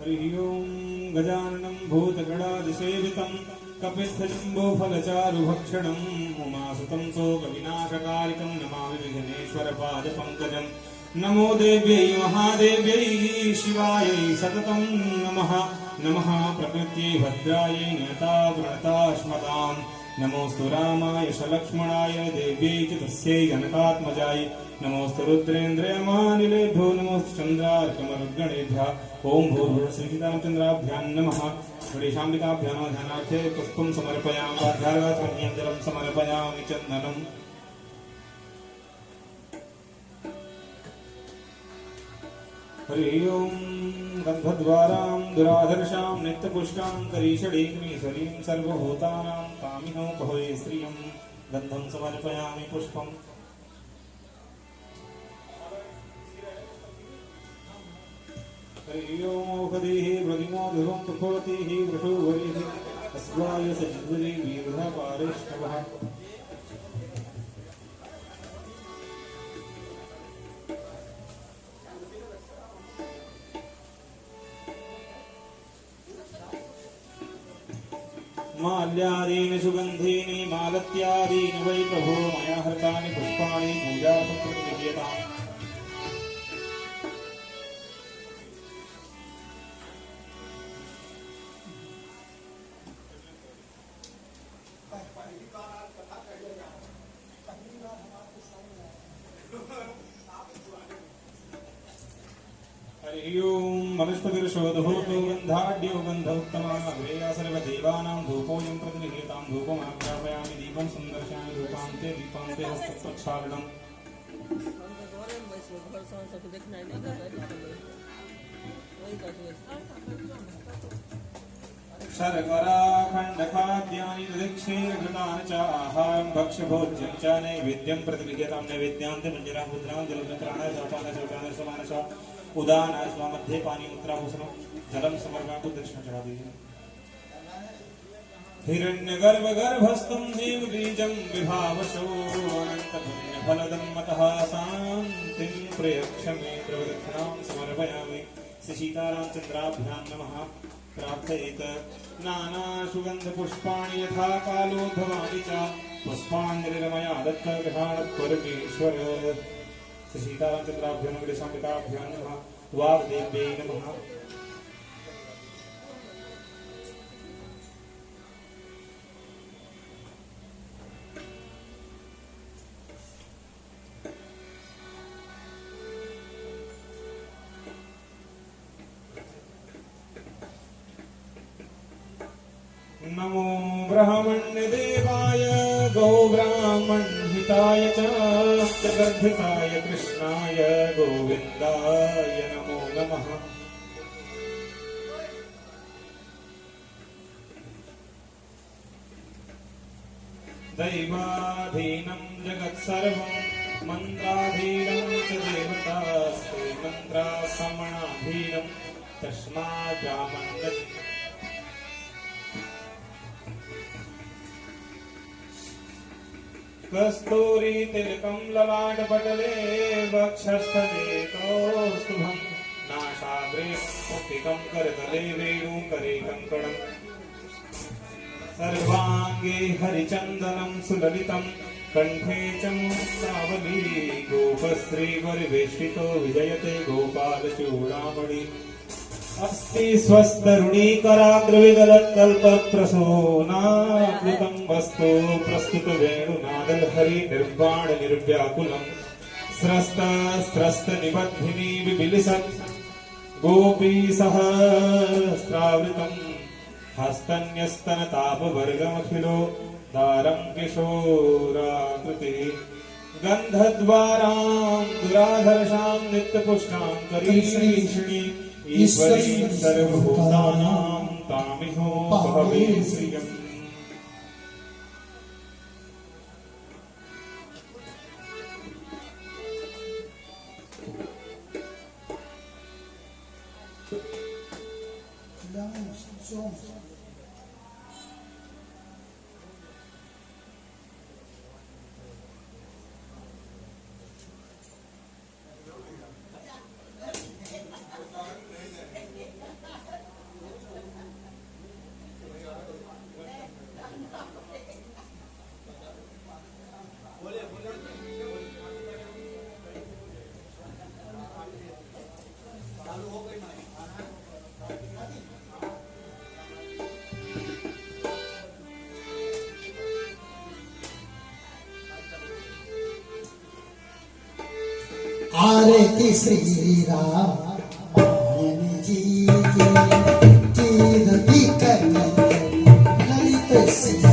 हरिः ओं गजाननं भूतगणादिसेवितं कपित्थजम्बोफलचारुभक्षणम् उमासुतं शोकविनाशकारिकं नमामि विघ्नेश्वरपादपङ्कजं। नमो देव्यै महादेव्यै शिवायै सततं नमः। नमः प्रकृत्यै भद्रायै नियतावृणताश्मताम्। नमोऽस्तु रामाय सलक्ष्मणाय देव्यै च तस्यै जनकात्मजाय। नमोऽस्तु रुद्रेन्द्रयमानिलेभ्यो नमोऽस्तु चन्द्रार्कमरुद्गणेभ्यः। ॐ भूर्भुवः श्रीसीतारामचन्द्राभ्यां नमः। गणेशाम्बिकाभ्यां नमः। ध्यानार्थे पुष्पं समर्पयामि पाद्यार्घ्यं जलं समर्पयामि चन्दनम्। हरिः ओं गन्धद्वारां दुराधर्षां नित्यपुष्टां करीषडीग्निसरीं सर्वभूतानां कामिनोपहवे श्रियं गन्धं समर्पयामि पुष्पम्। हरिः ओं औषधीः प्रतिमो ध्रुवं प्रभवतीः वृषोवरीः अस्वाय सज्जरी वीरपारेष्टवः। माल्यादीनि सुगन्धीनि मालत्यादीनि वै प्रभो मया हृतानि पुष्पाणि पूजार्थं प्रतिगृह्यताम्। हरिः ओं वनस्पतिर्षोदभूतो गन्धाढ्यो गन्धोत्तमा अग्रेया सर्वदेवानां धूपोऽयं प्रतिगृह्यतां। धूपमाग्रापयामि दीपं संदर्शयामि धूपान्ते दीपान्ते हस्तप्रक्षालनम्। शर्कराखण्डखाद्यानि दधिक्षीरघृतानि च आहारं भक्ष्यभोज्यं च नैवेद्यं प्रतिगृह्यतां। नैवेद्यान्ते मञ्जरां मुद्रां जलमित्राणाय शौचानाय शौचानाय समानश उदानाय स्वामध्ये पानी मुद्राभूषणं जलं समर्पयामि दक्षिणा चढ़ा दीजिए। हिरण्यगर्भगर्भस्थं जीवबीजं विभावशो अनन्तपुण्यफलदं मतः शान्तिं प्रयच्छ मे द्रवदक्षिणां समर्पयामि। श्री सीतारामचन्द्राभ्यां नमः। प्रार्थयेत नानासुगन्धपुष्पाणि यथा कालोद्भवानि च पुष्पाञ्जलिर्मया दत्तगृहाणात् परमेश्वर। श्री सीतारामचन्द्राभ्यां नमः। गणेशाम्बिकाभ्यां नमः। वाग्देव्यै नमः। नमो ब्रह्मण्यदेवाय गौब्राह्मणहिताय च जगद्धिताय कृष्णाय गोविन्दाय नमो नमः। दैवाधीनं जगत्सर्वं मन्त्राधीनं च देवतास्ते मन्त्रासमणाधीनं तस्मात् ब्राह्मण्यत्। कस्तूरी तिलकं ललाटपटले वक्षस्थले कौस्तुभं नासाग्रे मुक्तिकं करतले वेणुकरे कङ्कणम्। सर्वाङ्गे हरिचन्दनं सुललितं कण्ठे च मुक्तावली गोपस्त्रीवरिवेष्टितो विजयते गोपालचूडामणि। अस्ति स्वस्तरुणीकराग्रविगलत्कल्पप्रसूनाकृतं वस्तु प्रस्तुतवेणुनादलहरि निर्वाण निर्व्याकुलं। स्रस्तस्त्रस्तनिबद्धिनी विबिलिसत् गोपीसहस्रावृतं हस्तन्यस्तनतापवर्गमखिलो दारं किशोराकृतिः। गन्धद्वारां दुराधर्षां नित्यपुष्टां करीषिणीं ईश्वरीं सर्वभूतानां तामिहोपहवे श्रियम्। आरती श्री राम जी की कीर्ति करने ललित सिंह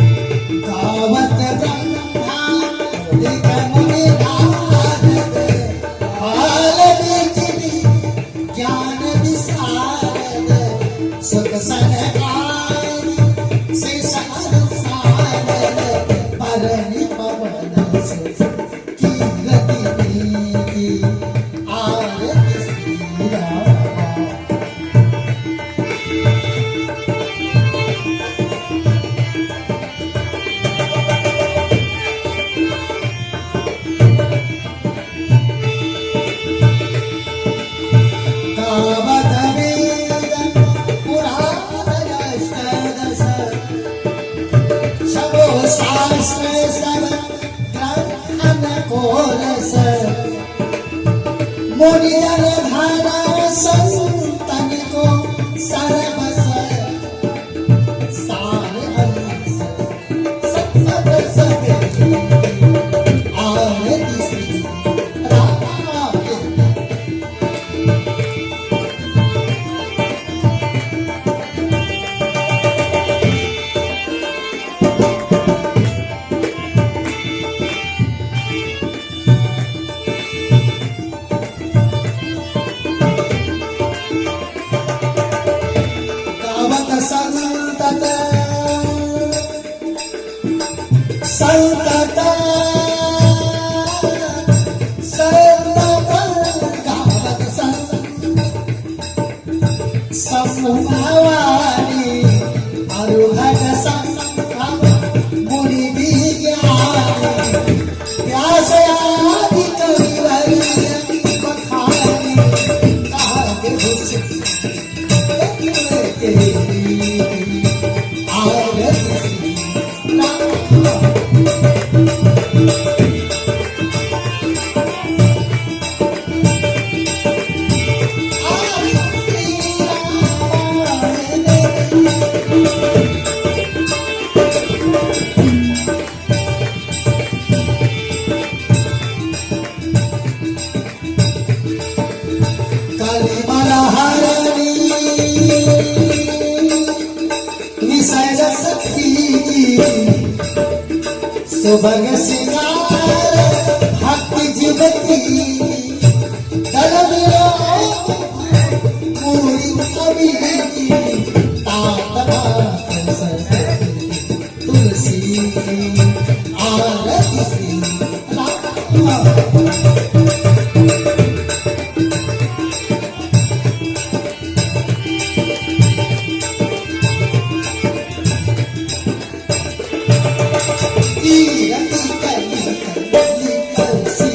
गावत ब्रह्मा दिख मुनि नारद वाल्मीकि ज्ञान विशारद सुख सनकारि शेषाद्रि सारद परनि पवन सुत कीर्ति नीति आरति श्री राम गावत वेद पुराण अष्टादश शबो शास्त्र सब ग्रंथन कोरस मुनि जन धारा संतन को सर्वस सार अंश सत्सत सके आरती श्री राम गावत संतत संतत संतत गावत समूहवाणी अरुहत संभव मुनि विज्ञानी व्यास आदि कविवर्य बखानी काव्य भूषित कलिमला हरणी निसर्ग सखी सुभग सिंगार भक्ति जीवती दल पूरी कवि तुलसी आरती श्री राम कीर्ति करनी तुलसी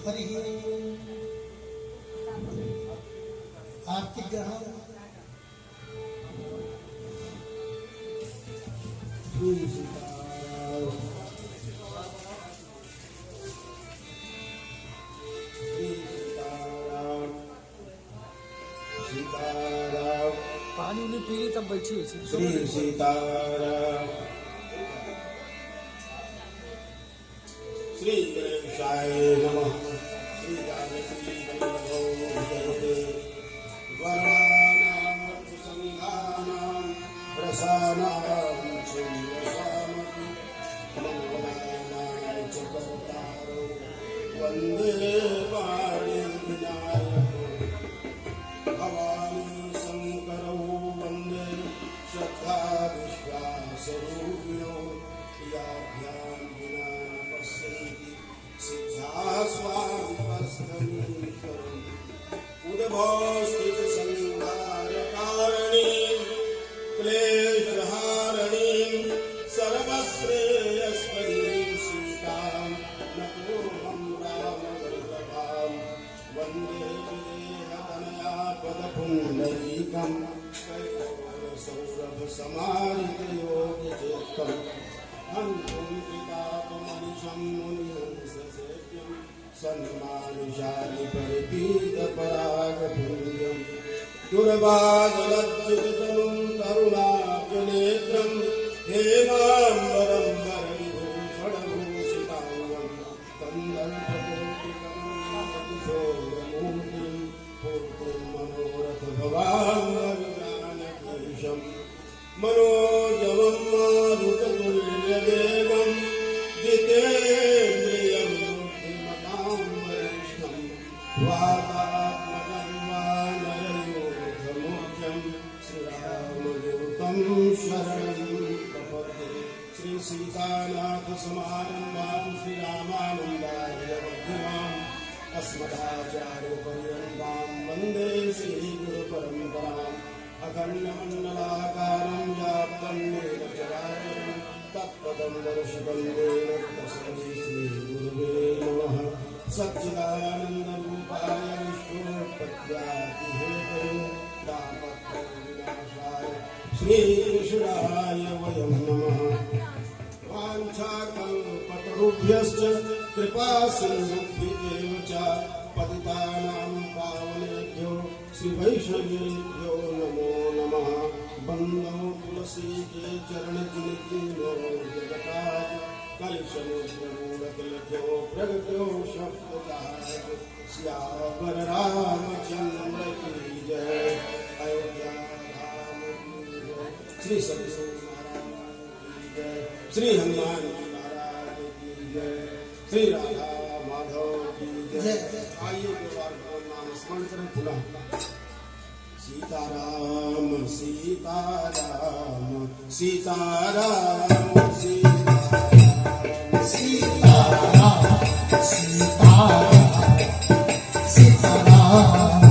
हरि आर्थिक ग्रहण पानी नहीं पी रही तब बैठी है श्री सीताराम श्री गणेशाय नमः श्री जानकी वल्लभो जयते वराणां संघानां रसानां चिन्मसामपि मंगलानां च कर्तारो वन्दे वाणीविनायको भवानी शङ्करौ वन्दे श्रद्धा विश्वासरूपिणो याभ्यां विना न पश्यन्ति सिद्धा स्वां वस्तमीश्वरम् सौरभ समारित योग चेतम हंसुं पितापमनिशं मुनिहंस सेव्यं सन्मानुषानि परिपीत परागपुण्यं दुर्वादलज्जुततनुं तरुणाब्जनेत्रं हेमाम्बरं वरविभूषणभूषिताङ्गं कन्दर्पकोटिकमूर्तिं पूर्तिं मनोरथभवाङ्गविज्ञानकीशं मनोजवं मारुततुल्यवेगं जितेन्द्रियं बुद्धिमतां वरिष्ठं वातात्मकं वानरयोधमुख्यं श्रीरामदूतं शरणं प्रपद्ये श्रीसीतानाथसमारम्भां श्रीरामानन्दार्यमध्यमाम् अस्मदाचार्यपर्यन्तां वन्दे श्रीगुरुपरम्पराम् अखण्डमण्डलाकारं व्याप्तं येन चराचरं तत्पदं दर्शितं येन तस्मै श्रीगुरुवे नमः सच्चिदानन्दरूपाय विश्वोत्पत्त्यादिहेतवे दापत्रयविनाशाय श्रीकृष्णाय वयं नमः वाञ्छाकल्पतरुभ्यश्च कृपासिन्धुभ्येव च पतितानां पावनेभ्यो श्रीवैष्णवेभ्यो नमो नमः वन्दो तुलसी के चरण जिनकिनो जगताज कलशमुद्रमूलतिलभ्यो प्रगट्यो शब्ददाय श्यावर रामचंद्र की जय अयोध्या राम की जय श्री सत्यनारायण की जय श्री हनुमान जी महाराज की जय श्री राधा माधव की जय। आइए दो बार नाम स्मरण करें पुनः। सीताराम सीताराम सीताराम सीताराम सीताराम सीताराम सीताराम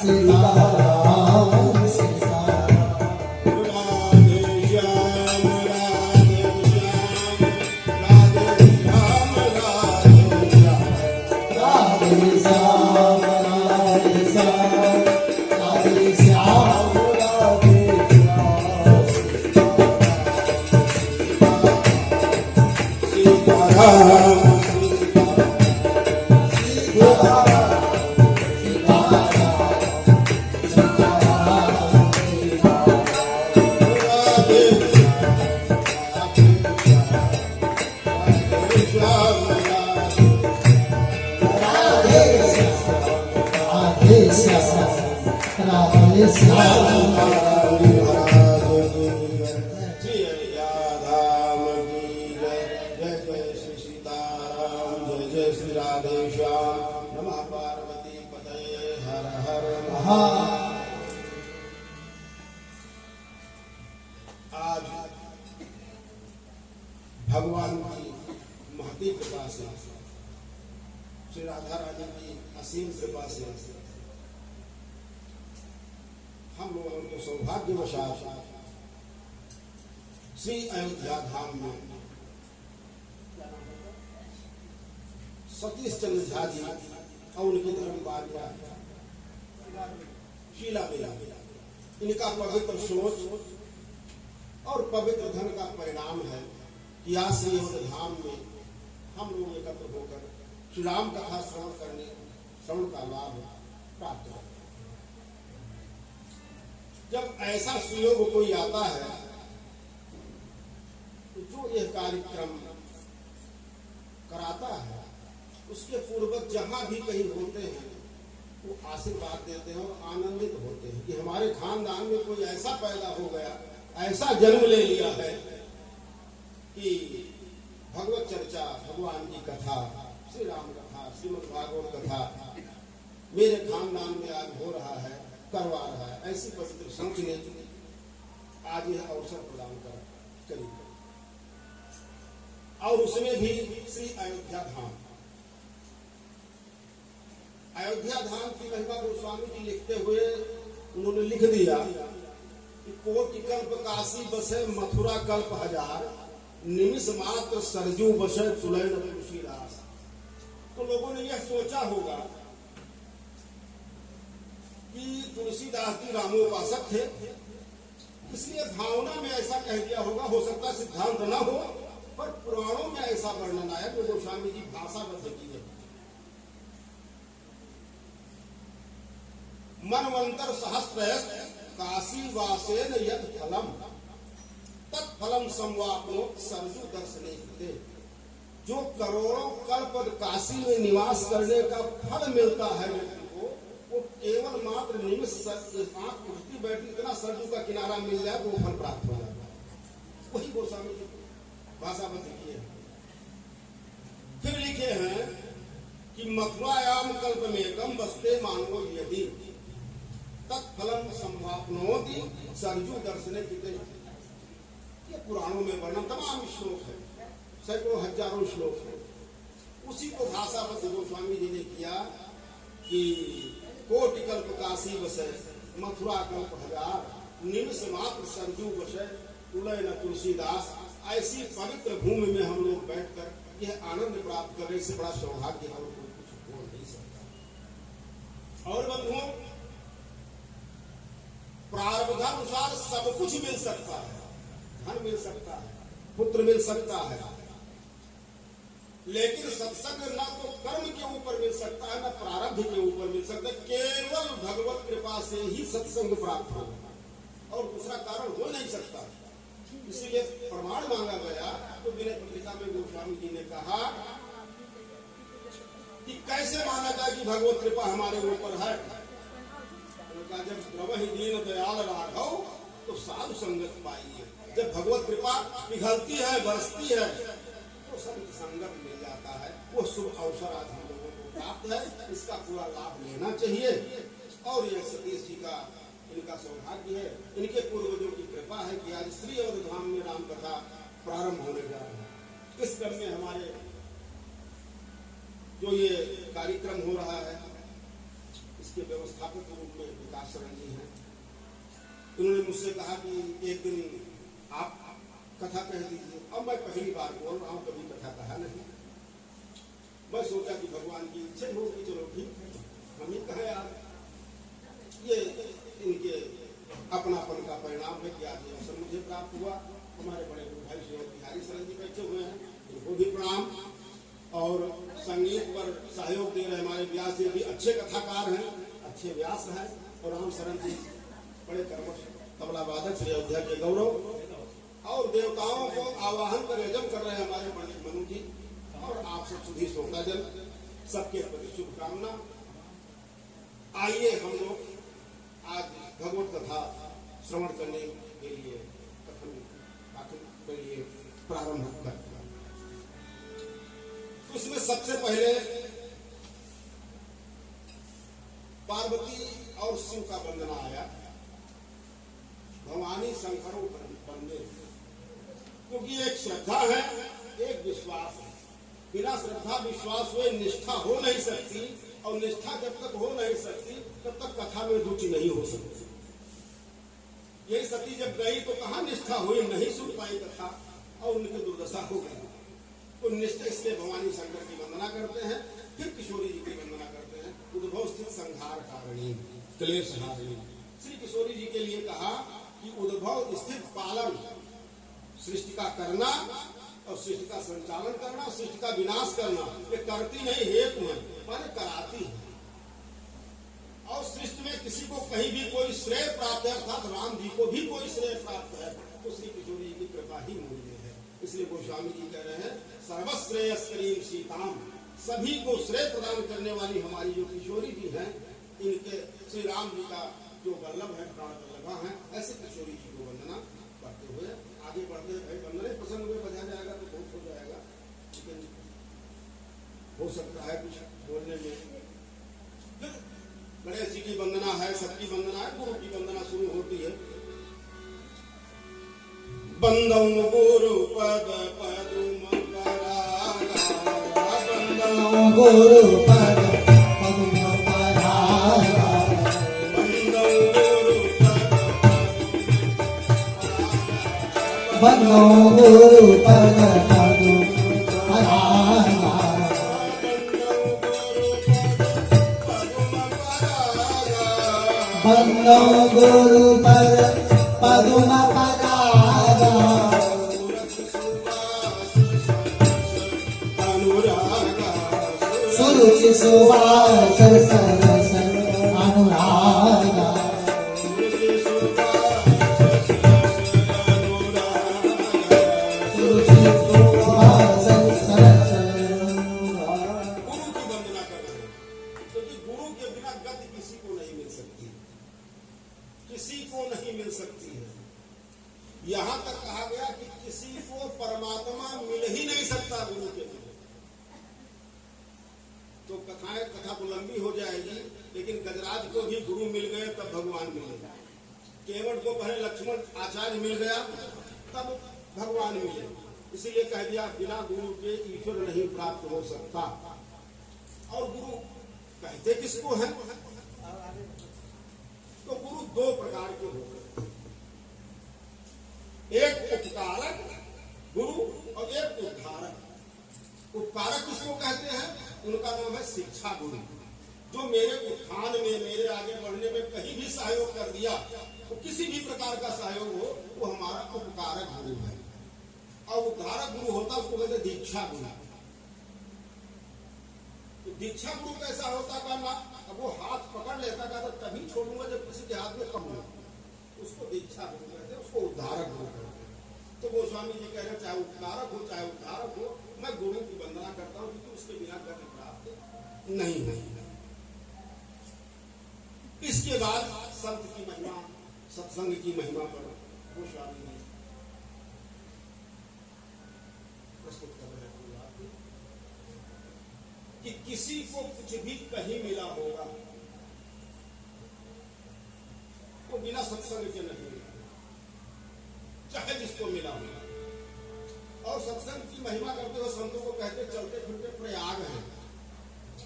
सीताराम राधे श्याम भगवान की महती कृपा से श्री राधा रानी की असीम कृपा से हम लोगों को सौभाग्यवशात श्री अयोध्या धाम में सतीश चंद्र झा जी और उनकी धर्मपालिका शीला बेला इनका पवित्र सोच और पवित्र धन का परिणाम है कि आज से अयोध्या धाम में हम लोग एकत्र होकर श्री राम कथा श्रवण का लाभ प्राप्त हो। जब ऐसा सुयोग कोई आता है तो जो यह कार्यक्रम कराता है उसके पूर्वज जहां भी कहीं होते हैं वो आशीर्वाद देते हैं और आनंदित होते हैं कि हमारे खानदान में कोई ऐसा पैदा हो गया, ऐसा जन्म ले लिया है कि भगवत चर्चा, भगवान की कथा, श्री राम कथा, श्रीमद् भागवत कथा मेरे खानदान में आज हो रहा है, करवा रहा है। ऐसी पवित्र संच ने आज यह अवसर प्रदान करी और उसमें भी श्री अयोध्या धाम की महिमा गोस्वामी जी लिखते हुए उन्होंने लिख दिया कि कोटि कल्प काशी बसे मथुरा कल्प हजार, निमिष मात्र सरजू बसे तुलैन तुलसीदास। तो लोगों ने यह सोचा होगा कि तुलसीदास जी रामोपासक थे, इसलिए भावना में ऐसा कह दिया होगा। हो सकता है सिद्धांत न हो, पर पुराणों में ऐसा वर्णन आया जो गोस्वामी जी भाषाबद्ध की है। मनवंतर सहस्त्र काशी वासेन यद फलम तत्फलम संवापनो सरजू दर्शने कृते। जो करोड़ों कल्प काशी में निवास करने का फल मिलता है व्यक्ति को, वो केवल मात्र निमिष आंख उठती बैठती इतना सरजू का किनारा मिल जाए तो वो फल प्राप्त हो जाता है। वही गोस्वामी जी भाषा बदल किए। फिर लिखे हैं कि मथुरायाम कल्प में कम बसते मानवो यदि तत्फलम संवापनोति सरजू दर्शने कृते। ये पुराणों में वर्णन तमाम श्लोक है, सैकड़ों हजारों श्लोक है। उसी को भाषा बद्ध गोस्वामी जी ने किया कि कोटि कल्प काशी बसे मथुरा कल्प हजार, निमिष मात्र सरजू बसे तुलैन तुलसीदास। ऐसी पवित्र भूमि में हम लोग बैठकर यह आनंद प्राप्त करने से बड़ा सौभाग्य और कुछ हो नहीं सकता। और बंधुओं, प्रारब्धानुसार सब कुछ मिल सकता है, धन मिल सकता है, पुत्र मिल सकता है, लेकिन सत्संग न तो कर्म के ऊपर मिल सकता है, न प्रारब्ध के ऊपर मिल सकता है। केवल भगवत कृपा से ही सत्संग प्राप्त होगा और दूसरा कारण हो नहीं सकता। इसीलिए प्रमाण मांगा गया तो विनय पत्रिका में गोस्वामी जी ने कहा कि कैसे माना जाए कि भगवत कृपा हमारे ऊपर है। जब प्रवहि दीन दयाल राघव तो साधु संगत पाइए। जब भगवत कृपा पिघलती है, बरसती है, तो संत संगत मिल जाता है। वो शुभ अवसर आज हम लोगों को प्राप्त है, इसका पूरा लाभ लेना चाहिए। और यह सतीश जी का इनका सौभाग्य है, इनके पूर्वजों की कृपा है कि आज श्री अवध धाम में राम कथा प्रारंभ होने जा रहा है। इस क्रम में हमारे जो ये कार्यक्रम हो रहा है, इसके व्यवस्थापक के रूप में विकास शरण जी हैं। उन्होंने मुझसे कहा कि एक दिन आप कथा कह दीजिए। अब मैं पहली बार बोल रहा हूँ, कभी कथा कहा नहीं। मैं सोचा कि भगवान की इच्छा होगी, चलो ठीक है, हम ही कहें यार। ये इनके अपनापन का परिणाम है कि आज ये अवसर मुझे प्राप्त हुआ। हमारे बड़े भाई श्री बिहारी शरण जी बैठे हुए हैं, उनको भी प्रणाम। और संगीत पर सहयोग दे रहे हमारे व्यास जी भी अच्छे कथाकार हैं, अच्छे व्यास हैं। और राम शरण जी बड़े कर्मठ तबला वादक श्री अयोध्या के गौरव। और देवताओं को आवाहन कर यजन कर रहे हैं हमारे पंडित मनु जी। और आप सब सुधी श्रोताजन, सबके प्रति शुभकामना। आइए हम लोग आज भगवत कथा श्रवण करने के लिए कथन पाठन के लिए प्रारंभ करते हैं। उसमें सबसे पहले पार्वती और शिव का वंदना आया। भवानी शंकरों वंदे, क्योंकि एक श्रद्धा है, एक विश्वास है। बिना श्रद्धा विश्वास हुए निष्ठा हो नहीं सकती, और निष्ठा जब तक हो नहीं सकती तब तक कथा में रुचि नहीं हो सकती। यही सती जब गई तो कहाँ निष्ठा हुई, नहीं सुन पाई कथा और उनकी दुर्दशा हो गई। तो निष्ठा इसलिए भवानी शंकर की वंदना करते हैं, फिर किशोरी जी की वंदना करते हैं। उद्भव स्थित संहार कारिणी क्लेश हारिणी। श्री किशोरी जी के लिए कहा कि उद्भव स्थित पालन, सृष्टि का करना और सृष्टि का संचालन करना, सृष्टि का विनाश करना, ये करती नहीं हेतु है, माने कराती है। और सृष्टि में किसी को कहीं भी कोई श्रेय प्राप्त है, अर्थात राम जी को भी कोई श्रेय प्राप्त है, तो श्री किशोरी जी की कृपा ही मूल्य है। इसलिए गोस्वामी जी कह रहे हैं सर्वश्रेयस्करीम सीताम, सभी को श्रेय प्रदान करने वाली हमारी जो किशोरी जी हैं, इनके श्री राम जी का जो वल्लभ है, प्राण वल्लभा है, ऐसे किशोरी जी को वंदना करते हुए आगे बढ़ते हैं। वंदने प्रसंग में बजा जाएगा तो बहुत हो जाएगा, लेकिन हो सकता है कुछ बोलने में। गणेश जी की वंदना है, सबकी वंदना है, गुरु की वंदना शुरू होती है। बंदं गुरुपद पदुम परागा बंदं गुरुपद पद्म परागा बंदं गुरुपद बंदो गुरुपद पद्म परागा बंदो गुरुपद पद्म परागा सुरुचि सुवास सरस अनुरागा सुरुचि सुवास सरस अनुरागा। गुरु की वंदना करना है, क्योंकि गुरु के बिना गति किसी को नहीं मिल सकती, किसी को नहीं मिल सकती है। यहां तक कहा गया कि किसी को परमात्मा मिल ही नहीं सकता गुरु के बिना। तो कथा तो लंबी हो जाएगी, लेकिन गजराज को भी गुरु मिल गए तब भगवान मिले। केवट को पहले लक्ष्मण आचार्य मिल गया तब भगवान मिले। इसीलिए कह दिया बिना गुरु के ईश्वर नहीं प्राप्त हो सकता। और गुरु कहते किसको है? तो गुरु दो प्रकार के होते हैं, एक उपकारक गुरु और एक उद्धारक। उपकारक किसको कहते हैं? उनका नाम है शिक्षा गुरु, जो मेरे उत्थान में, मेरे आगे बढ़ने में कहीं भी सहयोग कर दिया, तो किसी भी प्रकार का सहयोग हो, वो हमारा उपकारक गुरु है। और उद्धारक गुरु होता है, उसको कहते दीक्षा गुरु। तो दीक्षा गुरु कैसा होता है? अब वो हाथ पकड़ लेता था तभी छोड़ूंगा जब किसी के हाथ में कहूंगा, उसको दीक्षा गुरु कहते हैं, उसको उद्धारक गुरु कहते हैं। तो गोस्वामी जी कह रहे चाहे उपकारक हो चाहे उद्धारक हो, मैं गुरु की वंदना करता हूं, क्योंकि उसके बिना गति प्राप्त नहीं है। इसके बाद संत की महिमा, सत्संग की महिमा पर गोस्वामी जी प्रस्तुत कर रहे हैं कि किसी को कुछ भी कहीं मिला होगा वो बिना सत्संग के नहीं मिला, चाहे जिसको मिला होगा। और सत्संग की महिमा करते हुए संतों को कहते चलते फिरते प्रयाग है।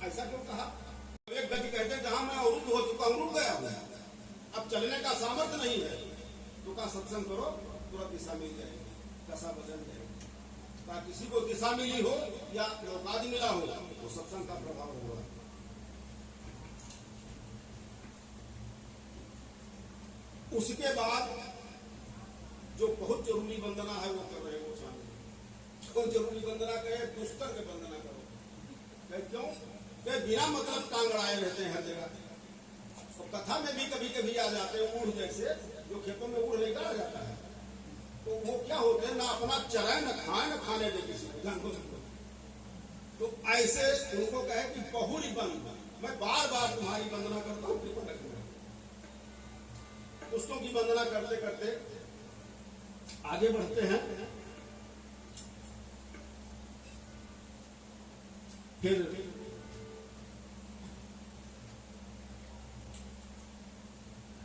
ऐसा क्यों कहा? एक गति कहते जहां मैं अवरुद्ध हो चुका हूं, रुक गया हूं, अब चलने का सामर्थ्य नहीं है, तो कहा सत्संग करो, तुरंत दिशा मिल जाएगी, दशा बदल जाएगी। कहा किसी को दिशा मिली हो या लोकादि मिला हो, तो सत्संग का प्रभाव होगा। उसके बाद जो बहुत जरूरी वंदना है वो कर रहे हो स्वामी। बहुत जरूरी वंदना कहे दुष्कर के वंदना करो। क्यों? बिना मतलब टांगड़ाए रहते हैं हर जगह। तो कथा में भी कभी कभी आ जाते हैं ऊढ़ जैसे, जो खेतों में ऊढ़ निकाला जाता है, तो वो क्या होते हैं, ना अपना चराए न खाए न खाने दे किसी को, जानवर को। तो ऐसे उनको कहे कि बहुरी बंद, मैं बार बार तुम्हारी वंदना करता हूँ, कृपा रखना। दुष्टों की वंदना करते करते आगे बढ़ते हैं। फिर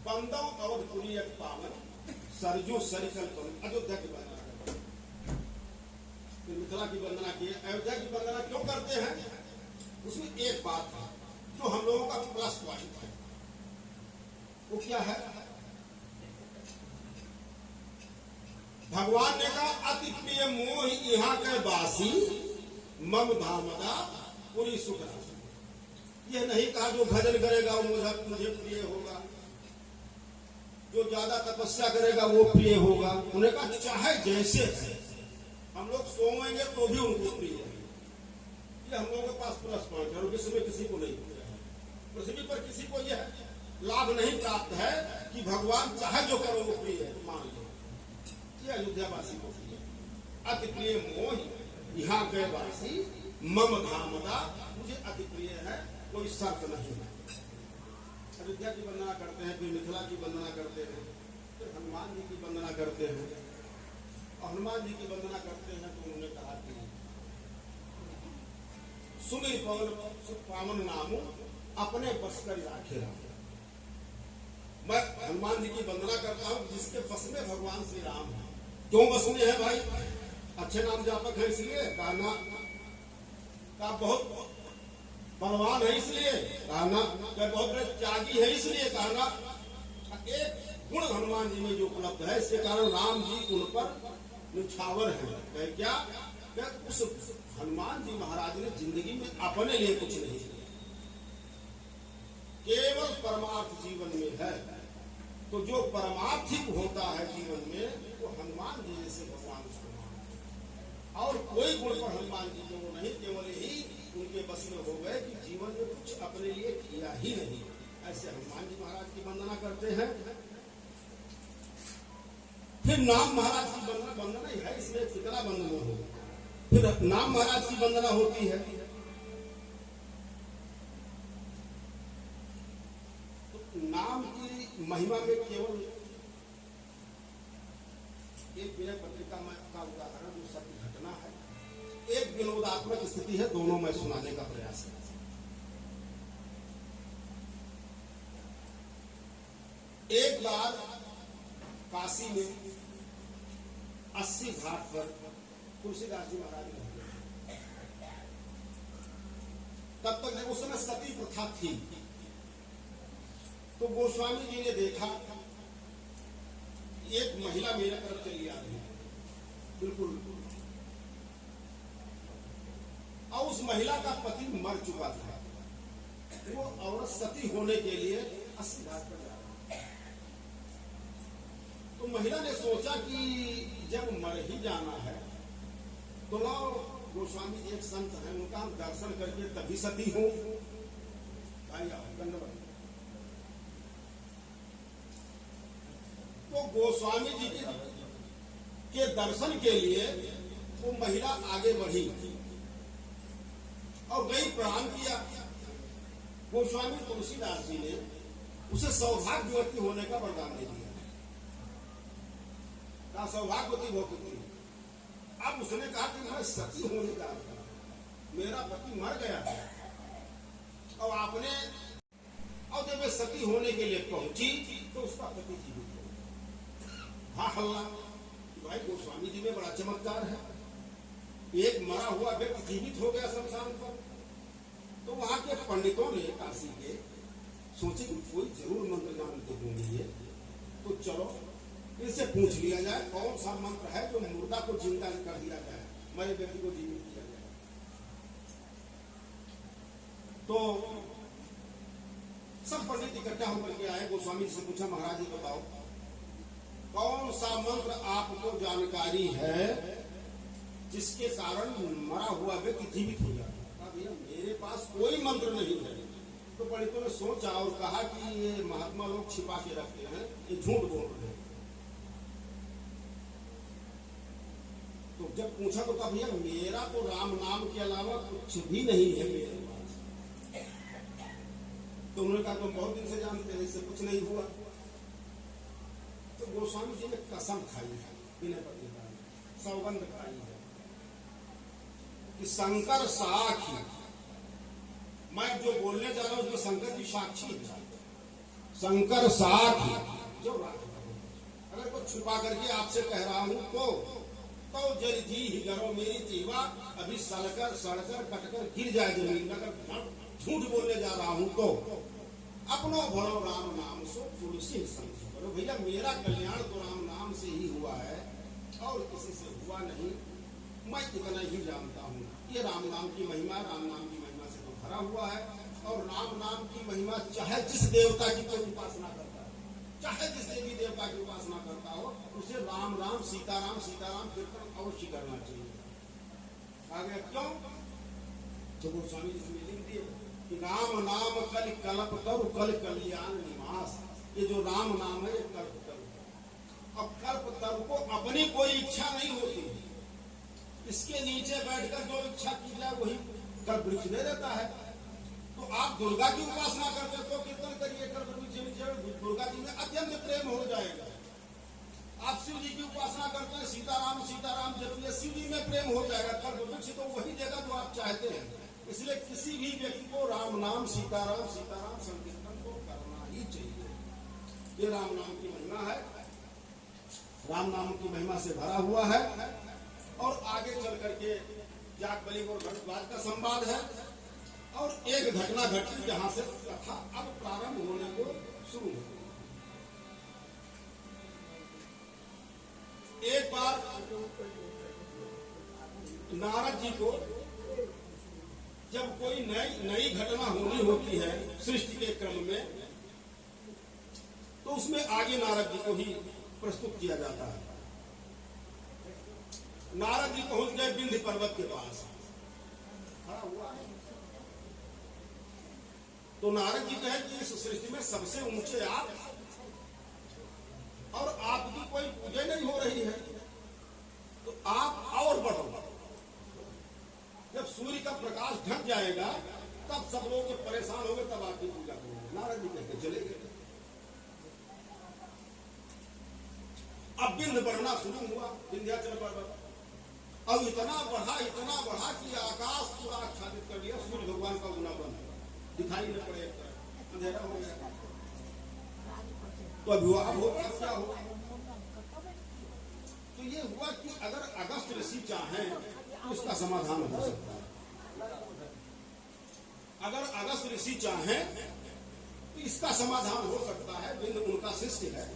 बंदों अवधपुरी एक पावन सरजू सरिकल अयोध्या की वंदना करते हैं। फिर मिथिला की वंदना की। अयोध्या की वंदना क्यों करते हैं? उसमें एक बात है जो हम लोगों का प्लस पॉइंट है, वो क्या है? भगवान ने कहा अति प्रिय मोह यहाँ के वासी मम धामदा पूरी सुख राशि। यह नहीं कहा जो भजन करेगा वो मुझे प्रिय होगा, जो ज्यादा तपस्या करेगा वो प्रिय होगा। उन्हें कहा चाहे जैसे हम लोग सोएंगे तो भी उनको प्रिय है। ये हम लोगों के पास प्लस पॉइंट है, और विश्व में किसी को नहीं, पृथ्वी पर किसी को यह लाभ नहीं प्राप्त है कि भगवान चाहे जो करो वो प्रिय है। मान लो ये अयोध्यावासी को प्रिय, अति प्रिय मोह यहाँ के वासी मम धामदा, मुझे अति प्रिय है, कोई शर्त नहीं है। अयोध्या की वंदना करते हैं, फिर मिथिला की वंदना करते हैं, फिर हनुमान जी की वंदना करते हैं। और हनुमान जी की वंदना करते हैं तो उन्होंने कहा कि सुनि पावन नामो अपने बस कर राखे। मैं हनुमान जी की वंदना करता हूं जिसके बस में भगवान श्री राम है। क्यों बस में है भाई? अच्छे नाम जापक है इसलिए? कहा ना। का बहुत बलवान है इसलिए? कहा ना। क्या बहुत बड़े त्यागी है इसलिए? कहा ना। एक गुण हनुमान जी में जो उपलब्ध है, इसके कारण राम जी उन पर निछावर है। क्या उस हनुमान जी महाराज ने जिंदगी में अपने लिए कुछ नहीं किया, केवल परमार्थ जीवन में है। तो जो परमार्थिक होता है जीवन में, वो हनुमान जी जैसे भगवान उसको मानते। और कोई गुण पर हनुमान जी को नहीं, केवल यही उनके बस में हो गए कि जीवन में कुछ अपने लिए किया ही नहीं। ऐसे हनुमान जी महाराज की वंदना करते हैं। फिर नाम महाराज की वंदना ही है, इसमें कितना वंदना हो। फिर नाम महाराज की वंदना होती है। तो नाम की महिमा में केवल एक विनय पत्रिका का उदाहरण जो सत्य घटना है, एक विनोदात्मक स्थिति है, दोनों में सुनाने का प्रयास है। एक बार काशी में 80 घाट पर तुलसीदास जी महाराज रहते। तब तक जब उस समय सती प्रथा थी, तो गोस्वामी जी ने देखा एक महिला मेरे तरफ चली आ रही है, बिल्कुल, और उस महिला का पति मर चुका था। वो औरत सती होने के लिए 80 घाट पर जा रही। तो महिला ने सोचा कि जब मर ही जाना है तो लाओ, गोस्वामी जी एक संत हैं, उनका हम दर्शन करके तभी सती हूं। तो गोस्वामी जी के दर्शन के लिए वो महिला आगे बढ़ी और गई, प्रणाम किया। गोस्वामी तुलसीदास जी ने उसे सौभाग्यवती होने का वरदान दे दिया। सौभाग्यवती बहुत थी। अब उसने कहा कि मैं सती होने जा रहा हूं, मेरा पति मर गया है, और आपने, और जब मैं सती होने के लिए पहुंची तो उसका पति जीवित हो। हाँ हल्ला, भाई गोस्वामी जी में बड़ा चमत्कार है, एक मरा हुआ व्यक्ति जीवित हो गया शमशान पर। तो वहां के पंडितों ने, काशी के, सोचे कि कोई जरूर मंत्र जानते होंगे ये, तो चलो इनसे पूछ लिया जाए कौन सा मंत्र है जो मुर्दा को जिंदा कर दिया जाए, मरे व्यक्ति को जीवित किया जाए। तो सब पंडित इकट्ठा होकर के आए, गोस्वामी जी से पूछा, महाराज जी बताओ कौन सा मंत्र आपको जानकारी है जिसके कारण मरा हुआ व्यक्ति जीवित हो जाता है? भैया मेरे पास कोई मंत्र नहीं है। तो पंडितों ने सोचा और कहा कि ये महात्मा लोग छिपा के रखते हैं, ये झूठ बोल रहे हैं। तो जब पूछा तो कहा, भैया मेरा तो राम नाम के अलावा कुछ भी नहीं है मेरे पास। तो उन्होंने कहा तुम बहुत दिन से जानते हैं, इससे कुछ नहीं हुआ। तो गोस्वामी जी ने कसम खाई है, विनय पत्रिका में सौगंध खाई है कि शंकर साक्षी, मैं जो बोलने जा रहा हूं उसमें शंकर जी साक्षी है। शंकर साक्षी जो अगर कुछ छुपा करके आपसे कह रहा हूं तो जल जी ही गरो मेरी जीवा अभी सड़कर कटकर गिर जाए जमीन। अगर झूठ बोलने जा रहा हूं तो अपनो भरो राम नाम सो तुलसी संग करो। भैया मेरा कल्याण तो राम नाम से ही हुआ है और किसी से हुआ नहीं, मैं इतना ही जानता हूँ। ये राम नाम की महिमा, राम नाम की महिमा से तो भरा हुआ है। और राम नाम की महिमा चाहे जिस देवता की कोई उपासना करता है, चाहे जिस देवी देवता की उपासना करता हो, उसे राम राम सीताराम सीताराम कीर्तन अवश्य करना चाहिए। आगे क्यों? तो गोस्वामी जी ने लिख दिए कि राम नाम कल कल्प करु कल कल्याण निवास। ये जो राम नाम है ये कल्प तरु। अब कल्प तरु को अपनी कोई इच्छा नहीं होती, इसके नीचे बैठकर जो इच्छा की जाए वही कल्प वृक्ष दे देता है। तो आप दुर्गा की उपासना करते तो कीर्तन करिए, कल्प वृक्ष दुर्गा जी में अत्यंत प्रेम हो जाएगा। आप शिव जी की उपासना करते हैं, सीताराम सीताराम जपिए, शिव जी में प्रेम हो जाएगा। कल्प वृक्ष तो वही देगा जो आप चाहते हैं। इसलिए किसी भी व्यक्ति को राम नाम सीताराम सीताराम संकीर्तन को करना ही चाहिए। ये राम नाम की महिमा है। राम नाम की महिमा से भरा हुआ है। और आगे चल करके जाग बलि और भरद्वाज का संवाद है। और एक घटना घटी जहां से कथा अब प्रारंभ होने को शुरू हुई। एक बार नारद जी को जब कोई नई घटना होनी होती है सृष्टि के क्रम में, तो उसमें आगे नारद जी को ही प्रस्तुत किया जाता है। नारद जी पहुंच गए विंध्य पर्वत के पास, खड़ा हुआ है। तो नारद जी कहे कि इस सृष्टि में सबसे ऊंचे आप, और आपकी कोई पूजा नहीं हो रही है, तो आप और बढ़ो। जब सूर्य का प्रकाश ढक जाएगा तब सब लोग परेशान होंगे, तब आपकी पूजा करेंगे। नारद जी कहते चले गए। अब विंध्य बढ़ना शुरू हुआ, विंध्याचल पर्वत। अब इतना बढ़ा कि आकाश पूरा आच्छादित कर दिया। सूर्य भगवान का गुना बंद दिखाई न पड़े, अंधेरा हो गया। तो अभिवाद हो क्या हो? तो ये हुआ कि अगर अगस्त ऋषि चाहें तो इसका समाधान हो सकता है। अगर अगस्त ऋषि चाहें तो इसका समाधान हो सकता है। विंध्य उनका शिष्य है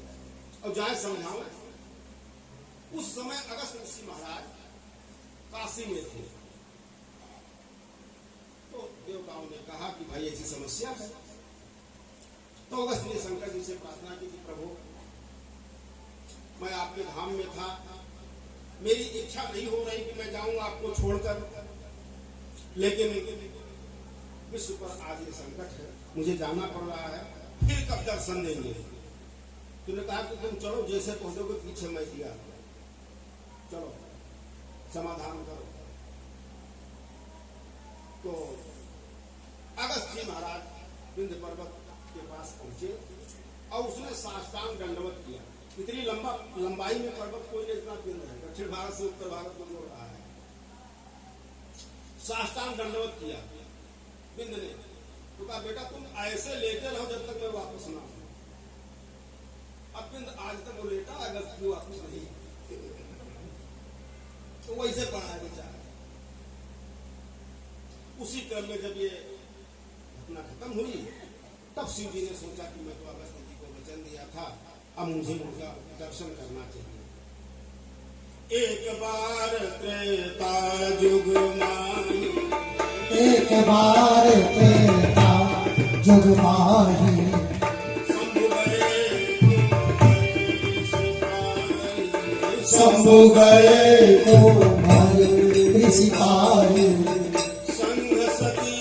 और जाए समझाओ। उस समय अगस्त ऋषि महाराज काशी में थे। तो देवताओं ने कहा कि भाई ऐसी समस्या है। तो अगस्त ने शंकर जी से प्रार्थना की कि प्रभु, मैं आपके धाम में था, मेरी इच्छा नहीं हो रही कि मैं जाऊं आपको छोड़कर, लेकिन विश्व पर आज ये संकट है, मुझे जाना पड़ रहा है, फिर कब दर्शन देंगे? तुमने कहा कि तुम चलो, जैसे पहुंचोगे पीछे मैं दिया, चलो समाधान करो। तो अगस्त जी महाराज विंध्य पर्वत के पास पहुंचे और उसने साष्टांग दंडवत किया। इतनी लंबाई में पर्वत कोई इतना विंध्य है, दक्षिण भारत से उत्तर भारत में जोड़ रहा है। साष्टांग दंडवत किया विंध्य ने। तो कहा बेटा तुम ऐसे लेटे रहो जब तक मैं वापस ना आऊं। अब विंध्य आज तक वो लेटा, अगस्त को वापस नहीं, तो वैसे पढ़ा विचार। उसी क्रम में जब ये घटना खत्म हुई तब शिव जी ने सोचा कि मैं तो अगस्त जी को वचन दिया था, अब मुझे उनका दर्शन करना चाहिए। एक बार त्रेता जुग माही, एक बार त्रेता जुग माही, शंभु गए को ऋषि पाही, संग सती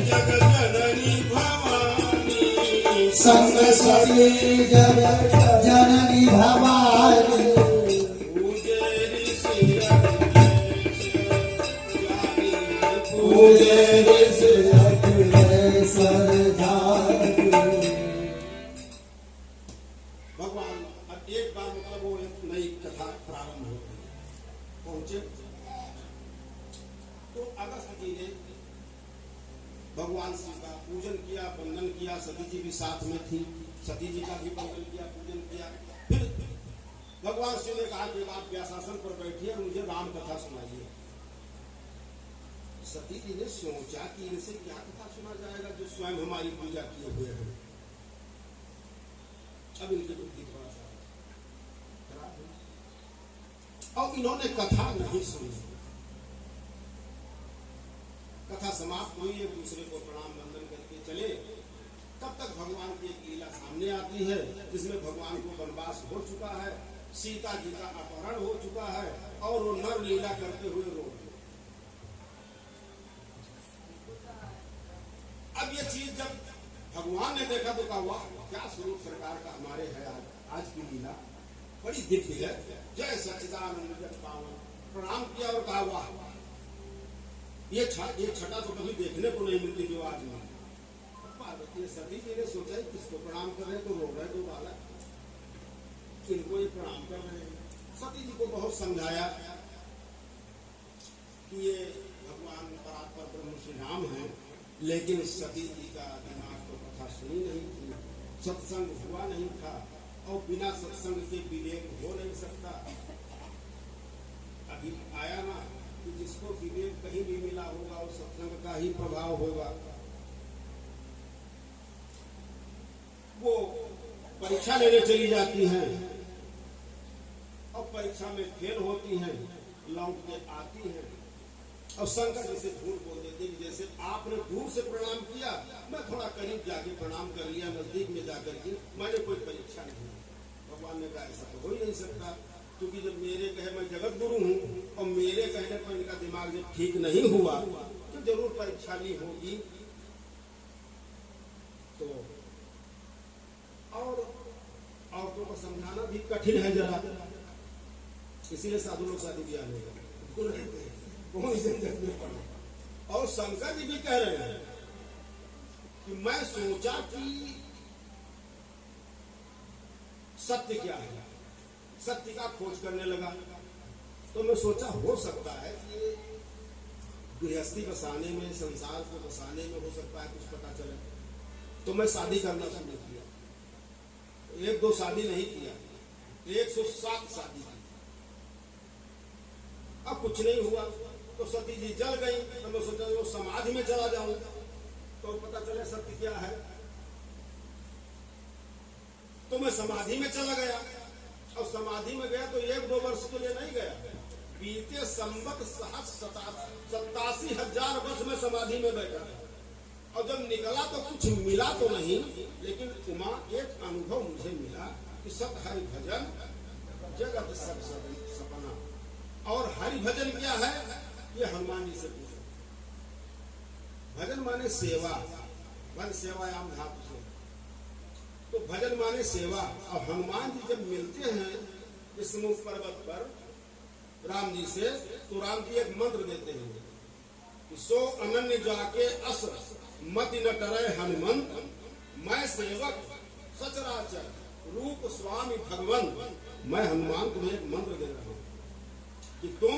जग जननी भवानी, संग सती जग जननी भवानी, पूजे ऋषि अखिलेश्वर जाति। भगवान अब एक बार मतलब वो एक नई कथा प्रारंभ हो गई। पहुंचे तो अगस्त जी ने भगवान शिव का पूजन किया, वंदन किया। सती जी भी साथ में थी, सती जी का भी वंदन किया, पूजन किया। फिर भगवान शिव ने कहा कि आप व्यासासन पर बैठिए और मुझे राम कथा सुनाइए। सती जी ने सोचा कि इनसे क्या कथा सुना जाएगा जो स्वयं हमारी पूजा किए हुए हैं। अब इनकी बुद्धि थोड़ा सा खराब है और इन्होंने कथा नहीं सुनी। कथा समाप्त हुई, एक दूसरे को प्रणाम वंदन करके चले। तब तक भगवान की एक लीला सामने आती है जिसमें भगवान को वनवास हो चुका है, सीता जी का अपहरण हो चुका है और वो नर लीला करते हुए रो रहे। अब ये चीज जब भगवान ने देखा तो कहा वाह क्या स्वरूप सरकार का हमारे है। आज की लीला बड़ी दिव्य है। जय सच्चिदानंद जग पावन। प्रणाम किया और कहा वाह ये छटा तो कभी देखने को नहीं मिलती जो आज में। पार्वती सती जी ने सोचा किसको प्रणाम कर रहे तो रो रहे दो बालक, इनको ही प्रणाम कर रहे हैं। सती जी को बहुत समझाया कि ये भगवान परात्पर ब्रह्म श्री राम है, लेकिन सती जी का दिमाग तो कथा सुनी नहीं थी, सत्संग हुआ नहीं था। और बिना सत्संग के विवेक हो नहीं सकता। अभी आया ना कि जिसको विवेक कहीं भी मिला होगा उस सत्संग का ही प्रभाव होगा। वो परीक्षा लेने चली जाती हैं और परीक्षा में फेल होती हैं, लौट के आती हैं और शंकर जी से झूठ बोल देते कि जैसे आपने दूर से प्रणाम किया, मैं थोड़ा करीब जाके प्रणाम कर लिया, नजदीक में जाकर के मैंने कोई परीक्षा नहीं। भगवान ने कहा ऐसा तो हो ही नहीं सकता, क्योंकि जब मेरे कहे मैं जगत गुरु हूँ और मेरे कहने पर इनका दिमाग जब ठीक नहीं हुआ तो जरूर परीक्षा ली होगी। तो और औरतों को समझाना भी कठिन है जरा, इसीलिए साधु लोग शादी ब्याह नहीं करते, कौन से जग में पड़े। और शंकर जी भी कह रहे हैं कि मैं सोचा कि सत्य क्या है, सत्य का खोज करने लगा, तो मैं सोचा हो सकता है कि गृहस्थी बसाने में, संसार को बसाने में हो सकता है कुछ पता चले। तो मैं शादी करना शुरू किया, 1-2 शादी नहीं किया, 107 शादी की। अब कुछ नहीं हुआ तो सती जी जल गई, तो मैं सोचा वो समाधि में चला जाऊं तो पता चले सत्य क्या है। तो मैं समाधि में चला गया और समाधि में गया तो 1-2 वर्ष के लिए नहीं गया, बीते संवत 87,000 वर्ष में समाधि में बैठा। और जब निकला तो कुछ मिला तो नहीं, लेकिन उमा एक अनुभव मुझे मिला कि सत हरि भजन जगत सब सपना। और हरि भजन क्या है ये हनुमान जी से पूछो। भजन माने सेवा, भज सेवायाम धातु से, तो भजन माने सेवा। और हनुमान जी जब मिलते हैं विष्णुमुख पर्वत पर राम जी से, तो राम जी एक मंत्र देते हैं, सो अनन्य जाके अस मति न टरे हनुमंत, मैं सेवक सचराचर रूप स्वामी भगवन। मैं हनुमान तुम्हें एक मंत्र दे रहा हूं कि तुम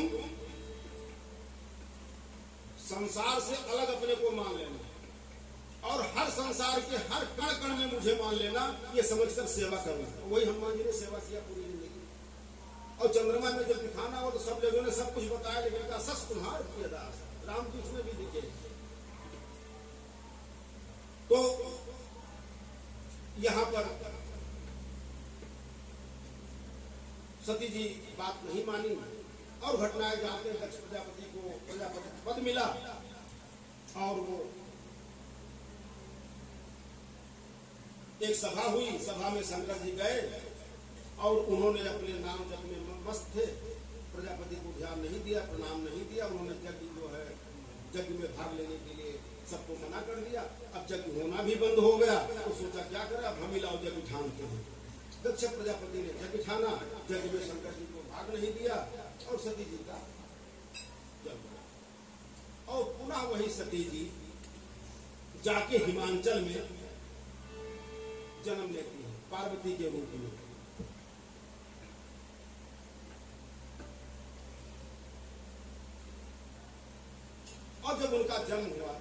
संसार से अलग अपने को मान लेना और हर संसार के हर कण कण में मुझे मान लेना, ये समझकर सेवा करना। वही हनुमान जी ने सेवा किया पूरी जिंदगी। और चंद्रमा में जब दिखाना हो तो सब लोगों ने सब कुछ बताया, लेकिन कहा सच तुम्हार प्रिय दास राम जी उसमें भी दिखे। तो यहां पर सती जी बात नहीं मानी और घटनाएं जाते दक्ष प्रजापति को प्रजापति पद मिला और वो एक सभा हुई, सभा में शंकर जी गए और उन्होंने अपने नाम जपने में मस्त थे, प्रजापति को ध्यान नहीं दिया, प्रणाम नहीं दिया। उन्होंने यज्ञ जो है यज्ञ में भाग लेने के लिए सबको मना कर दिया। अब यज्ञ होना भी बंद हो गया तो सोचा क्या करें, अब हम ही लाओ यज्ञ ठानते हैं। दक्ष प्रजापति ने यज्ञ ठाना, यज्ञ में शंकर जी को भाग नहीं दिया और सती जी का जन्म। और पुनः वही सती जी जाके हिमांचल में जन्म लेती है पार्वती के रूप में। और जब उनका जन्म हुआ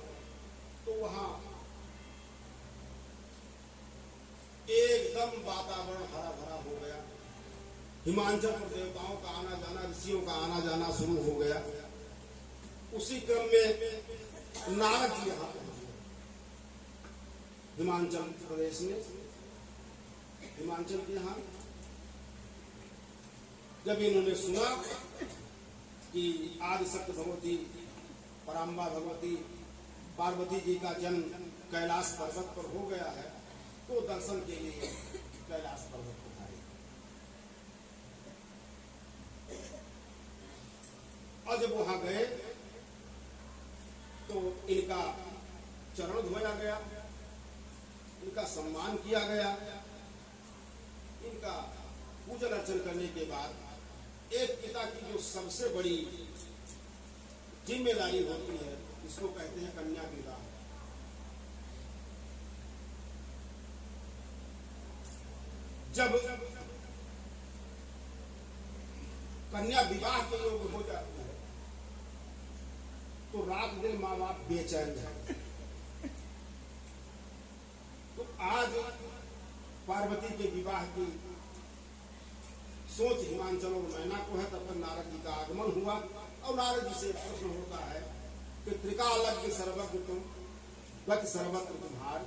तो वहां एकदम वातावरण हरा भरा हो गया। हिमांचल पर देवताओं का आना जाना, ऋषियों का आना जाना शुरू हो गया। उसी क्रम में नारद जी यहाँ पहुंचे हिमांचल प्रदेश में, हिमांचल के यहाँ। जब इन्होंने सुना कि आदिशक्ति भगवती पराम्बा भगवती पार्वती जी का जन्म कैलाश पर्वत पर हो गया है, तो दर्शन के लिए कैलाश पर्वत पर आए। और जब वहां गए तो इनका चरण धोया गया, इनका सम्मान किया गया। इनका पूजन अर्चन करने के बाद एक पिता की जो सबसे बड़ी जिम्मेदारी होती है, इसको कहते हैं कन्या विवाह। जब कन्या विवाह के योग हो जाती है तो रात दिन माँ बाप बेचैन है। तो आज पार्वती के विवाह की सोच हिमांचल और मैना को है। तब तक नारद जी का आगमन हुआ और नारद जी से प्रश्न होता है कि त्रिकालज्ञ सर्वज्ञ तुम, गति सर्वत्र तुम्हार,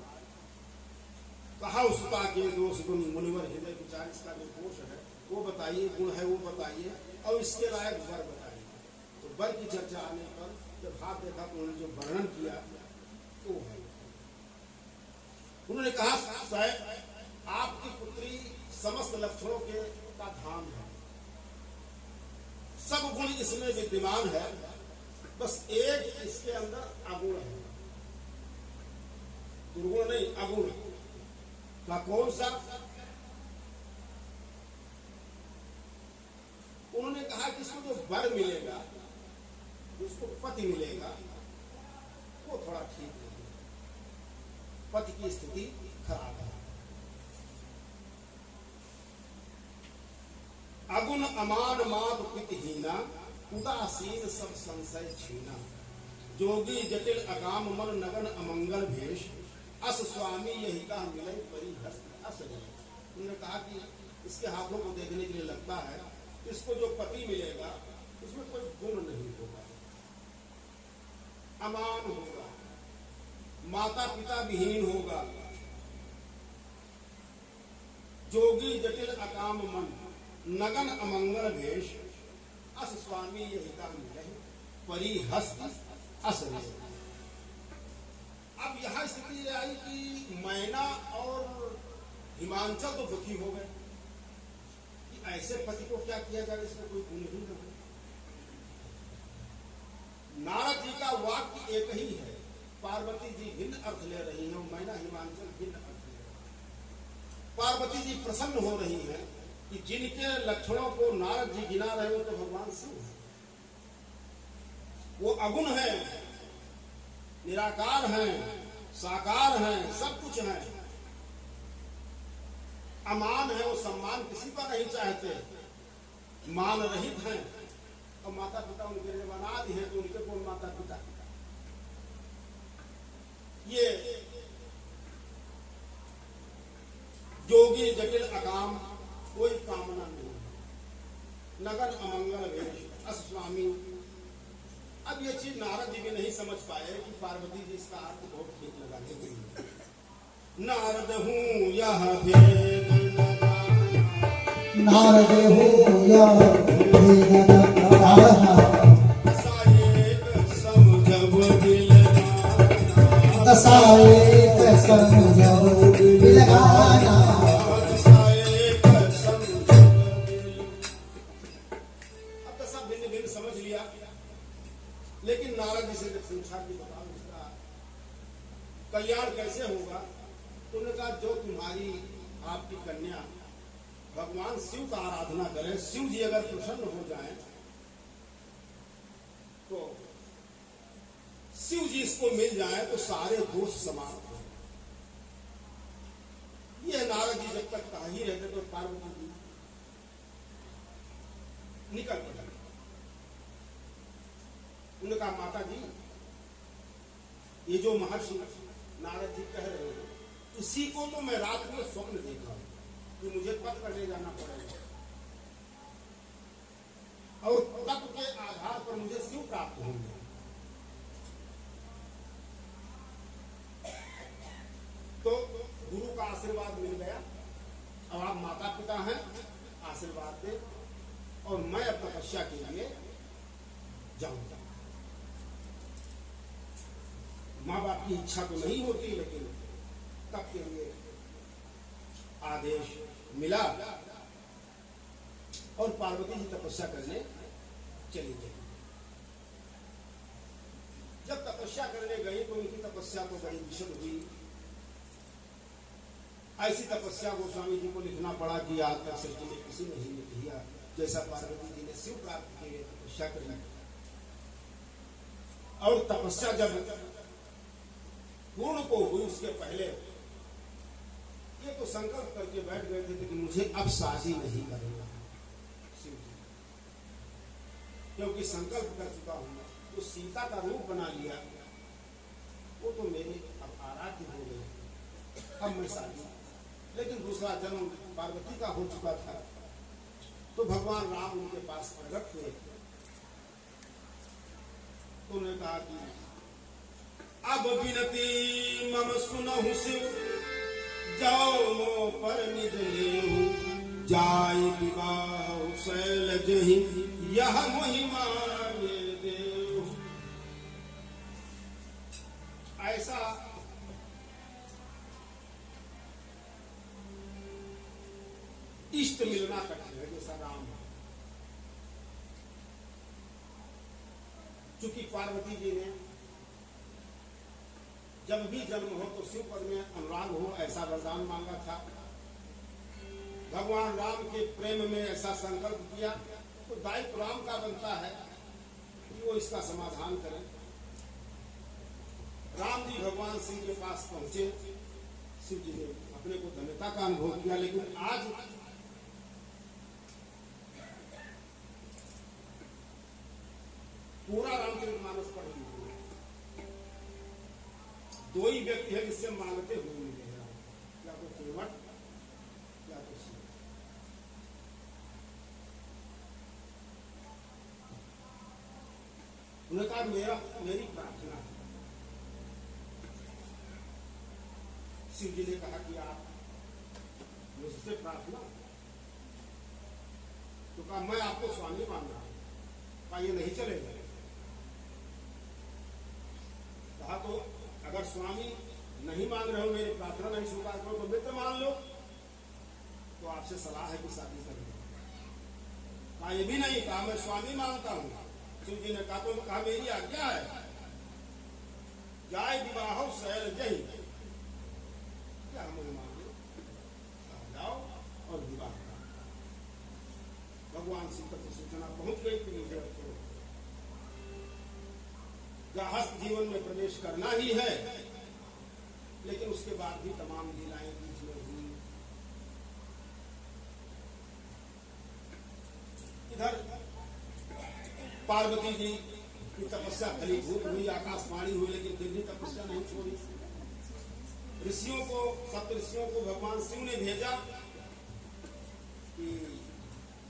कहा उसका के दोष गुण मुनिवर हृदय विचार, इसका जो दोष है वो बताइए, गुण है वो बताइए, और इसके लायक वर बताइए। तो वर की चर्चा आने पर जब हाथ देखा तो उन्होंने जो वर्णन किया तो है, उन्होंने कहा साहब आपकी पुत्री समस्त लक्षणों के का धाम है, सब गुण इसमें विद्यमान है, बस एक इसके अंदर अगुण है, दुर्गुण नहीं अगुण का। कौन सा? उन्होंने कहा कि इसको जो वर मिलेगा, उसको पति मिलेगा, वो थोड़ा ठीक नहीं, पति की स्थिति खराब है। अगुण अमान माद पितहीना, उदासीन सब संशय छीना, जोगी जटिल अकाम मन नगन अमंगल भेष, अस स्वामी यही का मिले परी हस्त अस। उन्होंने कहा कि इसके हाथों को देखने के लिए लगता है इसको जो पति मिलेगा उसमें कोई गुण नहीं होगा, अमान होगा, माता पिता विहीन होगा, जोगी जटिल अकाम मन नगन अमंगल भेष, अस स्वामी यही का मिले परी हस्त अस। अब यहां स्थिति आई कि मैना और हिमांचल तो दुखी हो गए कि ऐसे पति को क्या किया जाए, इसमें कोई गुण ही नहीं। नारद जी का वाक्य एक ही है, पार्वती जी भिन्न अर्थ ले रही हैं, मैना हिमांचल भिन्न अर्थ ले रहे हैं। पार्वती जी प्रसन्न हो रही हैं कि जिनके लक्षणों को नारद जी गिना रहे हो तो भगवान शिव है, वो अगुण है, निराकार हैं, साकार हैं, सब कुछ है, अमान है, वो सम्मान किसी का नहीं चाहते, मान रहित हैं, और माता पिता उनके लिए अनाथ हैं तो उनके कौन माता पिता। ये जोगी जटिल अकाम, कोई कामना नहीं, नगन अमंगल भेष अस स्वामी। अब ये चीज नारद जी भी नहीं समझ पाए कि पार्वती जी इसका अर्थ बहुत ठीक लगाने गई। नारद हूँ यह भेद नारद हूँ यह भेद समझब दसाएक समझब दिलगाना। अब तो सब भिन्न भिन्न समझ लिया, लेकिन नारद जी से जब पूछा कि बताओ इसका कल्याण कैसे होगा, तो उन्होंने कहा जो तुम्हारी आपकी कन्या भगवान शिव का आराधना करे, शिव जी अगर प्रसन्न हो जाए तो शिव जी इसको मिल जाए तो सारे दोष समाप्त हो। ये नारद जी जब तक कहा ही रहते तो पार्वती जी निकल पड़े। उन्होंने कहा माता जी ये जो महर्षि नारद जी कह रहे हैं इसी को तो मैं रात में स्वप्न देखा हूं कि मुझे पद पर ले जाना पड़ेगा और तप के आधार पर मुझे शिव प्राप्त होंगे। तो गुरु का आशीर्वाद मिल गया, अब आप माता पिता हैं, आशीर्वाद दे और मैं अब तपस्या के लिए जाऊंगा। माँ बाप की इच्छा तो नहीं होती, लेकिन तब के लिए आदेश मिला और पार्वती जी तपस्या करने चली गई। जब तपस्या करने गई तो उनकी तपस्या तो बड़ी विषम हुई। ऐसी तपस्या गोस्वामी जी को लिखना पड़ा कि आज तक सृष्टि में किसी ने नहीं किया जैसा पार्वती जी ने शिव प्राप्त के लिए तपस्या करी। और तपस्या जब पूर्ण को हुई उसके पहले ये तो संकल्प करके बैठ गए थे कि मुझे अब शादी नहीं करूंगा शिव जी, क्योंकि संकल्प कर चुका हूं। तो सीता का रूप बना लिया, वो तो मेरी अब आराध्य हो गई, अब मैं शादी लेकिन दूसरा जन्म पार्वती का हो चुका था। तो भगवान राम उनके पास प्रकट हुए। तो उन्होंने कहा कि अब विनती मम सुनहु शिव, जाओ मो पर निज लेहु, जाय विवाह शैलज ही यह महिमा देव। ऐसा इष्ट मिलना कठिन है जैसा राम। चूंकि पार्वती जी ने जब भी जन्म हो तो शिव पद में अनुराग हो ऐसा वरदान मांगा था। भगवान राम के प्रेम में ऐसा संकल्प किया तो दायित्व राम का बनता है कि वो इसका समाधान करें। राम जी भगवान शिव के पास पहुंचे। शिव जी ने अपने को धन्यता का अनुभव किया। लेकिन आज पूरा रामचरितमानस पढ़ लीजिए, दो ही व्यक्ति है जिससे मांगते हुए मिलेगा, या तो केवट या तो शिव। उन्होंने कहा मेरी प्रार्थना है। शिव जी ने कहा कि आप मुझसे प्रार्थना। तो कहा मैं आपको स्वामी मान रहा हूं। कहा ये नहीं चलेगा। कहा तो अगर स्वामी नहीं मान रहे हो, मेरी प्रार्थना नहीं स्वीकार करो तो मित्र मान लो। तो आपसे सलाह है कि शादी कर लो। कहा ये भी नहीं। कहा मैं स्वामी मानता हूं। शिव जी ने कहा तो कहा मेरी आज्ञा है, जाय विवाह शैलज ही, क्या हम मान लो, जाओ और विवाह करो। भगवान शिव तक सूचना पहुंच गई कि मुझे गृहस्थ जीवन में प्रवेश करना ही है। लेकिन उसके बाद भी तमाम लीलाएं बीच में हुई। इधर पार्वती जी की तपस्या फलीभूत हुई, आकाशवाणी हुई, लेकिन फिर भी तपस्या नहीं छोड़ी। ऋषियों को, सप्त ऋषियों को भगवान शिव ने भेजा कि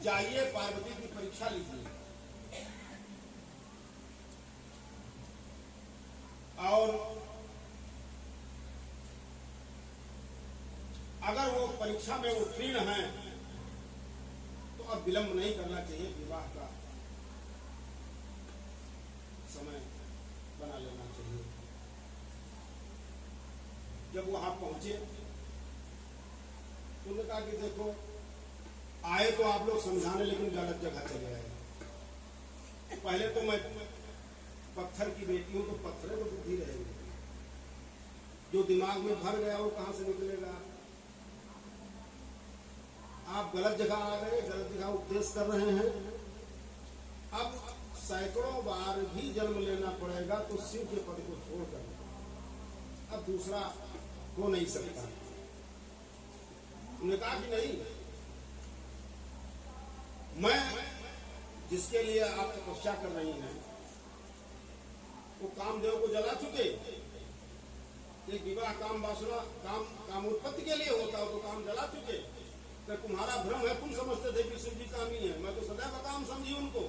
जाइए पार्वती की परीक्षा लीजिए और अगर वो परीक्षा में उत्तीर्ण हैं तो अब विलंब नहीं करना चाहिए, विवाह का समय बना लेना चाहिए। जब वहां पहुंचे तो उन्होंने कहा कि देखो आए तो आप लोग समझाने, लेकिन गलत जगह चले आए। पहले तो मैं पत्थर की बेटी हूं तो पत्थर को बुद्धि रहेगी, जो दिमाग में भर गया वो कहां से निकलेगा। आप गलत जगह आ गए, गलत जगह उपदेश कर रहे हैं। अब सैकड़ों बार भी जन्म लेना पड़ेगा तो शिव के पद को छोड़कर अब दूसरा हो नहीं सकता। उन्होंने कहा कि नहीं, मैं जिसके लिए आप तपस्या कर रही हैं वो कामदेव को जला चुके। एक विवाह काम वासना काम उत्पत्ति के लिए होता हो तो काम जला चुके। तो तुम्हारा भ्रम है, तुम समझते थे कि शिव जी कामी है, मैं तो सदैव काम समझी उनको।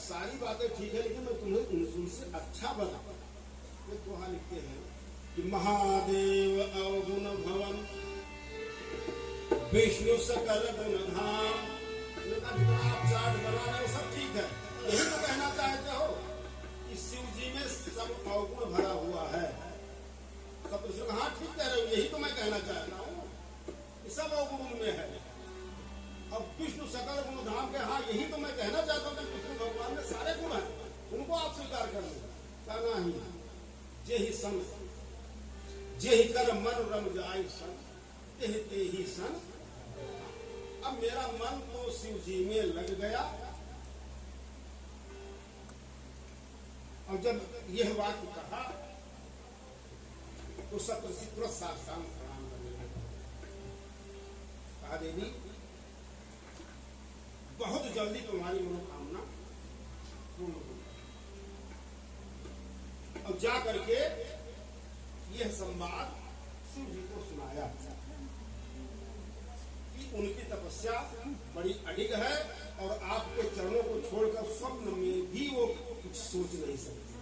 सारी बातें ठीक है, लेकिन मैं तुम्हें उनसे अच्छा बना। ये दोहा लिखते हैं कि महादेव अवगुण भवन विष्णु सकल गुण धाम। आप चार्ट बना रहे हो सब ठीक है, यही तो कहना चाहते हो कि शिव जी में सब अवगुण भरा हुआ है। सब हाँ ठीक कह रहे हो, यही तो मैं कहना चाहता हूँ, सब अवगुण में है। अब विष्णु सकल गुण धाम के, हाँ यही तो मैं कहना चाहता हूँ कि विष्णु भगवान में सारे गुण हैं, उनको आप स्वीकार कर लो। कहना ही जे ही सन जे ही कर मन रम जाए सन ते ही सन। अब मेरा मन तो शिव जी में लग गया। और जब यह वाक्य कहा तो सप्तऋषि तुरंत साष्टांग प्रणाम करने लगे। कहा देवी बहुत जल्दी तुम्हारी मनोकामना पूर्ण होगी। अब जा करके यह संवाद शिव जी को सुनाया कि उनकी तपस्या बड़ी अडिग है और आपके चरणों को छोड़कर स्वप्न में भी वो कुछ सोच नहीं सकते।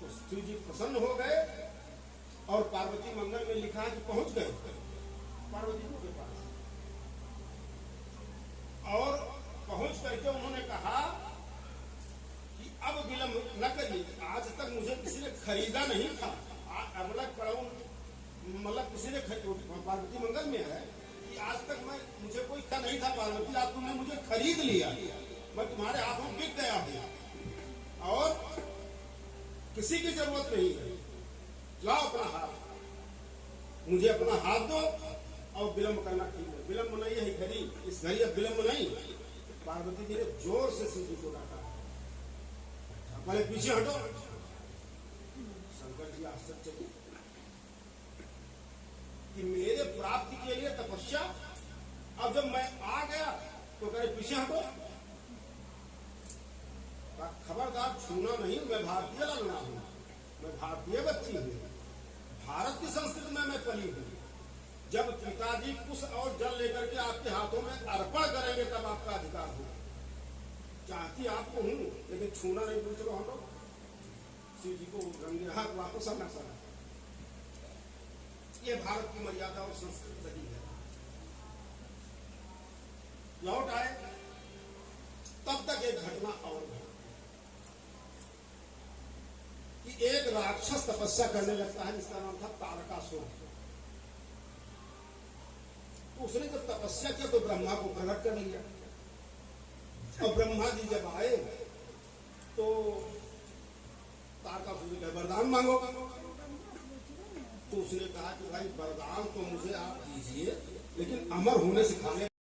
तो शिव जी प्रसन्न हो गए और पार्वती मंगल में लिखा है कि पहुंच गए पार्वती जी के पास, और पहुंच करके उन्होंने कहा कि अब विलंब न करिए, आज तक मुझे किसी ने खरीदा नहीं था। मतलब किसी ने पार्वती मंगल में है कि आज तक मुझे कोई का नहीं था पार्वती, आज तुमने मुझे खरीद लिया, मैं तुम्हारे हाथों बिक गया हूं और किसी की जरूरत नहीं है। लाओ अपना हाथ, मुझे अपना हाथ दो और विलंब करना ठीक है। विलंब नहीं है घड़ी, इस घड़ी अब विलंब नहीं। पार्वती जी ने जोर से शिव जी को डांटा, पहले पीछे हटो। शंकर जी आश्चर्य कि मेरे प्राप्ति के लिए तपस्या, अब जब मैं आ गया तो कहे पीछे हटो। खबरदार, छूना नहीं, मैं भारतीय लड़ना हूं, मैं भारतीय बच्ची हूं, भारत की संस्कृति में मैं पली हूं। जब पिताजी कुश और जल लेकर के आपके हाथों में अर्पण करेंगे तब आपका अधिकार होगा। चाहती आपको हूं लेकिन छूना नहीं, बोल चलो हटो। शिव जी को रंगे हाथ वापस आना पड़ा। ये भारत की मर्यादा और संस्कृति रही है। लौट आए, तब तक एक घटना और है कि एक राक्षस तपस्या करने लगता है जिसका नाम था तारकासुर। तो उसने जब तपस्या किया तो ब्रह्मा को प्रकट कर लिया, और ब्रह्मा जी जब आए तो तारकासुर ने वरदान मांगो। तो उसने कहा कि भाई वरदान तो मुझे आप दीजिए, लेकिन अमर होने से खाने